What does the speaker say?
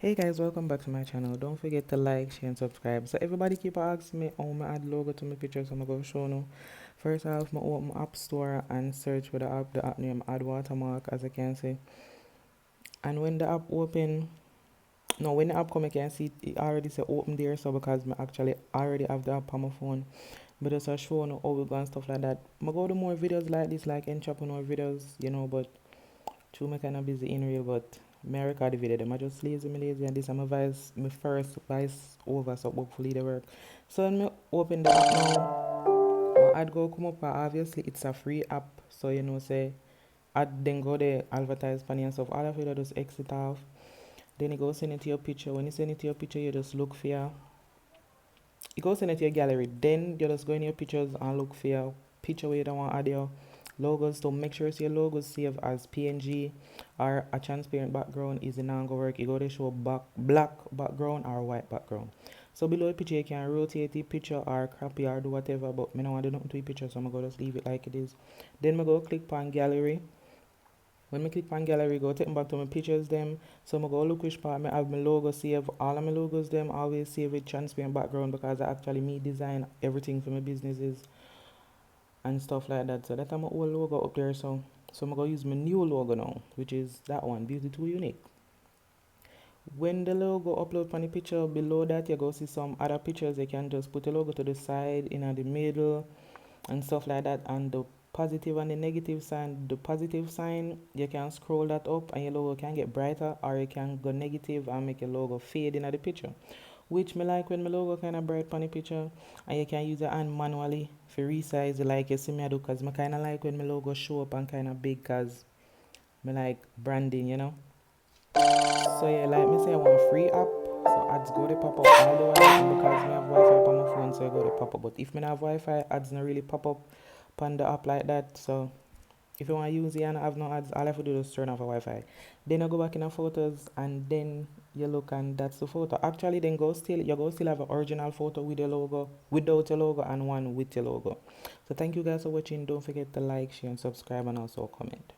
Hey guys, welcome back to my channel. Don't forget to like, share and subscribe. So everybody keep asking me how I add logo to my picture, so I'm gonna go show now. First off, I open my app store and search for the app name add watermark, as I can see. And when the app open, no, when the app come, I can see it already say open there, so because I actually already have the app on my phone. But just a show now how we go and stuff like that. I go to more videos like this, like entrepreneur videos, but true, me kind of busy in real, but me record the video. Them I just lazy, and this is my first voice over, so hopefully they work. So when me open the app now, my ad go come up. Obviously, it's a free app, so say ad then go there advertise funny and stuff. All of it just exit off. Then you go send it to your picture. When you send it to your picture, you just look for you go send it to your gallery. Then you just go in your pictures and look for your picture where you don't want to add your logos. So make sure your logos save as PNG or a transparent background is not gonna work. You go to show black background or white background. So below the picture you can rotate the picture or copy or do whatever, but me don't want to do nothing to the picture, so I'm gonna just leave it like it is. Then I go click on gallery. When I click on gallery, go take me back to my pictures them. So I go look which part I have my logo save. All of my logos them always save with transparent background because I actually me design everything for my businesses and stuff like that. So that's my old logo up there. So I'm gonna use my new logo now, which is that one, Beauty Too Unique. When the logo upload on the picture, below that you go see some other pictures. You can just put the logo to the side, in the middle and stuff like that. And the positive and the negative sign, the positive sign you can scroll that up and your logo can get brighter, or you can go negative and make your logo fade in the picture, which me like when my logo kind of bright on the picture. And you can use your hand manually for resize it like you see me do, because I kind of like when my logo show up and kind of big, because me like branding. So yeah, like me say I want a free app, so ads go to pop up all the way, and because me have Wi-Fi on my phone, so I go to pop up. But if me not have Wi-Fi, ads not really pop up on the app like that. So if you want to use it and have no ads, all I have to do is turn off a Wi-Fi. Then I go back in the photos and then you look and that's the photo. Actually, then you go still have an original photo with your logo, without your logo, and one with your logo. So thank you guys for watching. Don't forget to like, share and subscribe, and also comment.